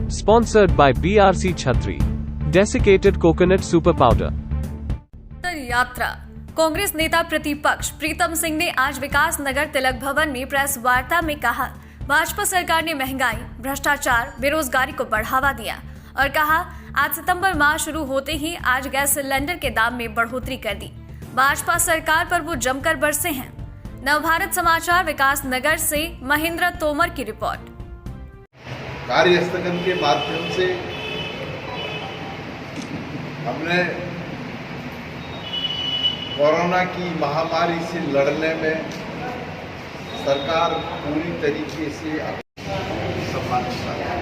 Sponsored by BRC Chhatri. Desiccated coconut super powder. यात्रा। कांग्रेस नेता प्रतिपक्ष प्रीतम सिंह ने आज विकास नगर तिलक भवन में प्रेस वार्ता में कहा, भाजपा सरकार ने महंगाई, भ्रष्टाचार, बेरोजगारी को बढ़ावा दिया और कहा आज सितंबर माह शुरू होते ही आज गैस सिलेंडर के दाम में बढ़ोतरी कर दी। भाजपा सरकार पर वो जमकर बरसे हैं। नवभारत समाचार विकास नगर से महेंद्र तोमर की रिपोर्ट। कार्यस्थगन के माध्यम से हमने कोरोना की महामारी से लड़ने में सरकार पूरी तरीके से सम्मानित है।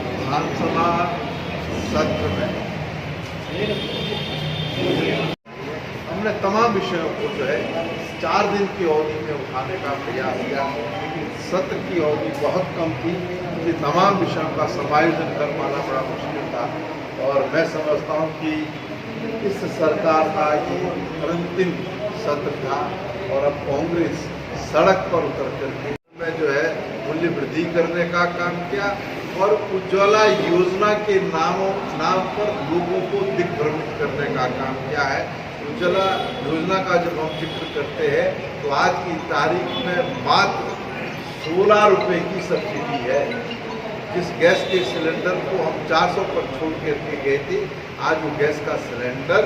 विधानसभा सत्र में हमने तमाम विषयों को जो है 4 दिन की अवधि में उठाने का प्रयास किया, लेकिन सत्र की अवधि बहुत कम थी, इसलिए तमाम विषयों का समायोजन कर पाना बड़ा मुश्किल था। और मैं समझता हूँ कि इस सरकार का ये अंतिम सत्र था और अब कांग्रेस सड़क पर उतर करके में जो है मूल्य वृद्धि करने का काम किया और उज्ज्वला योजना के नाम पर लोगों को दिग्भ्रमित करने का काम किया है। उज्ज्वला योजना का जब हम जिक्र करते हैं तो आज की तारीख में मात्र 16 रुपये की सब्सिडी है। जिस गैस के सिलेंडर को हम 400 पर छोड़ करके गए थे, आज वो गैस का सिलेंडर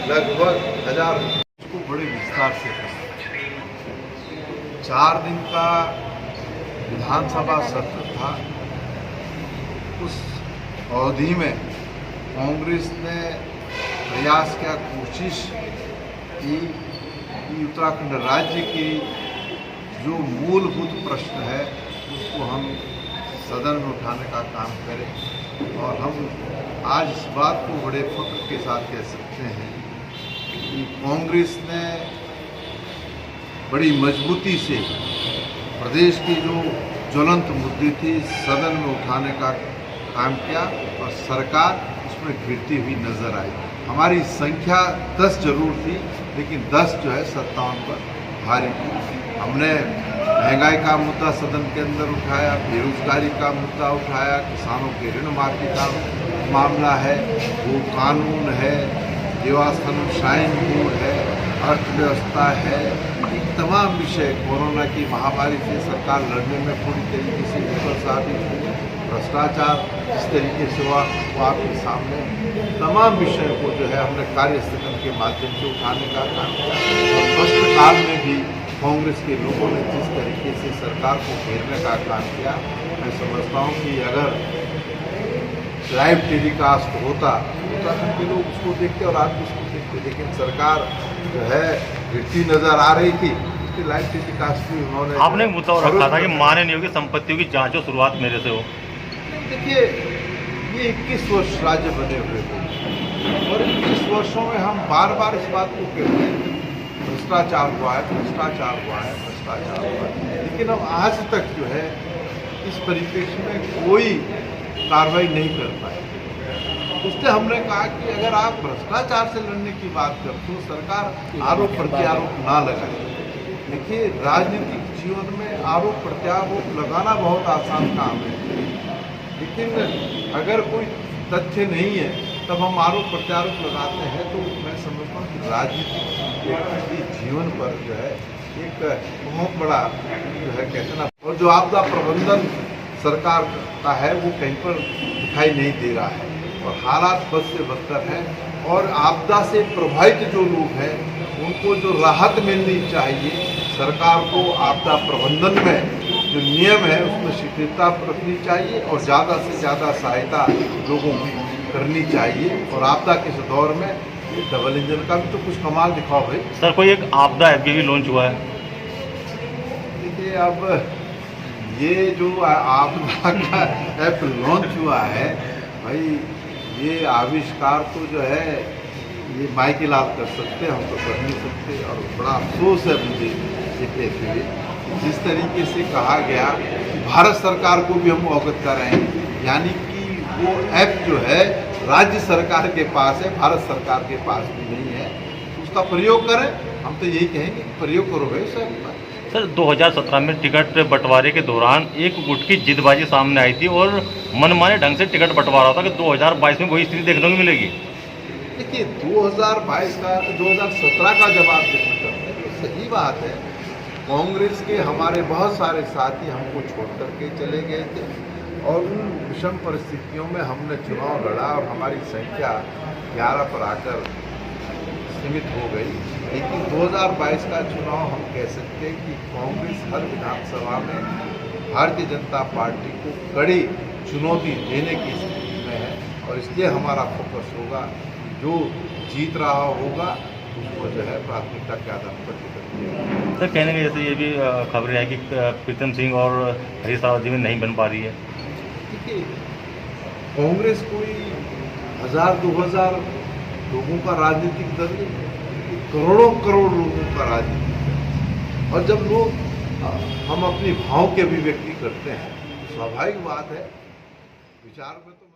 लगभग 1000 को बड़े विस्तार से 4 दिन का विधानसभा सत्र था। उस अवधि में कांग्रेस ने प्रयास किया, कोशिश की कि उत्तराखंड राज्य के जो मूलभूत प्रश्न है उसको हम सदन में उठाने का काम करें। और हम आज इस बात को बड़े फख्र के साथ कह सकते हैं कि कांग्रेस ने बड़ी मजबूती से प्रदेश की जो ज्वलंत मुद्दे थे सदन में उठाने का काम किया और सरकार उसमें गिरती हुई नजर आई। हमारी संख्या 10 जरूर थी, लेकिन 10 जो है 57 पर भारी थी। हमने महंगाई का मुद्दा सदन के अंदर उठाया, बेरोजगारी का मुद्दा उठाया, किसानों के ऋण माफी का मामला है, वो कानून है, देवस्थान श्राइन बोर्ड है, अर्थव्यवस्था है, तमाम विषय कोरोना की महामारी से सरकार लड़ने में पूरी तरीके से विफल साबित हुई। भ्रष्टाचार जिस तरीके से हुआ वो आपके सामने, तमाम विषयों को जो है हमने कार्यस्थगन के माध्यम से उठाने का काम किया। और प्रश्नकाल में भी कांग्रेस के लोगों ने जिस तरीके से सरकार को घेरने का काम किया, मैं समझता हूँ कि अगर लाइव टेलीकास्ट होता उत्तराखंड के लोग उसको देखते और आप उसको देखते, लेकिन सरकार जो है गिरती नजर आ रही थी। उसकी लाइव टेलीकास्ट भी उन्होंने आपने एक मुद्दा रखा था कि माननीय योगी संपत्तियों की जांच और शुरुआत मेरे से हो। देखिए, ये 21 वर्ष राज्य बने हुए थे और 21 वर्षों में हम बार बार इस बात को कहते हैं भ्रष्टाचार हुआ है, भ्रष्टाचार हुआ है, भ्रष्टाचार हुआ है, लेकिन अब आज तक जो है इस परिप्रेक्ष्य में कोई कार्रवाई नहीं कर पाए। उससे हमने कहा कि अगर आप भ्रष्टाचार से लड़ने की बात करते हो, सरकार आरोप प्रत्यारोप ना लगाए। देखिए, राजनीतिक जीवन में आरोप प्रत्यारोप लगाना बहुत आसान काम है, लेकिन अगर कोई तथ्य नहीं है तब हम आरोप प्रत्यारोप लगाते हैं तो मैं समझता हूँ कि राजनीतिक जीवन पर जो है एक बहुत बड़ा जो है कहते ना, और जो आपदा प्रबंधन सरकार का है वो कहीं पर दिखाई नहीं दे रहा है और हालात बद से बदतर है। और आपदा से प्रभावित जो लोग हैं उनको जो राहत मिलनी चाहिए, सरकार को आपदा प्रबंधन में जो नियम है उसमें शिथिलता रखनी चाहिए और ज़्यादा से ज़्यादा सहायता लोगों की करनी चाहिए। और आपदा के इस दौर में डबल इंजन का भी तो कुछ कमाल दिखाओ भाई। सर, कोई एक आपदा ऐप भी लॉन्च हुआ है? देखिए, अब ये जो आपदा का ऐप लॉन्च हुआ है भाई, ये आविष्कार तो जो है ये माइके लाल कर सकते, हम तो कर नहीं सकते। और बड़ा अफसोस है मुझे ये कहते हुए जिस तरीके से कहा गया कि भारत सरकार को भी हम अवगत कर रहे हैं, यानी कि वो ऐप जो है राज्य सरकार के पास है, भारत सरकार के पास भी नहीं है। उसका प्रयोग करें, हम तो यही कहेंगे प्रयोग करो भाई सर। सर 2017 में टिकट बंटवारे के दौरान एक गुट की जिदबाजी सामने आई थी और मनमाने ढंग से टिकट बंटवारा था कि 2022 में वही स्थिति देखने को मिलेगी। देखिए 2022 का 2017 का जब आप जिक्र करते हैं तो सही बात है, कांग्रेस के हमारे बहुत सारे साथी हमको छोड़ करके चले गए थे और उन विषम परिस्थितियों में हमने चुनाव लड़ा और हमारी संख्या 11 पर आकर सीमित हो गई। लेकिन 2022 का चुनाव हम कह सकते हैं कि कांग्रेस हर विधानसभा में भारतीय जनता पार्टी को कड़ी चुनौती देने की स्थिति में है और इसलिए हमारा फोकस होगा कि जो जीत रहा होगा उसको जो है प्राथमिकता के आधार पर टिकट दिया। सर कहने के जैसे ये भी खबरें हैं कि प्रीतम सिंह और हरीश रावत जी में नहीं बन पा रही है। देखिए कांग्रेस कोई 1000-2000 लोगों का राजनीतिक दल नहीं, करोड़ों करोड़ लोगों का राजनीतिक दल। और जब लोग हम अपनी भाव की अभिव्यक्ति करते हैं, स्वाभाविक बात है विचार में तो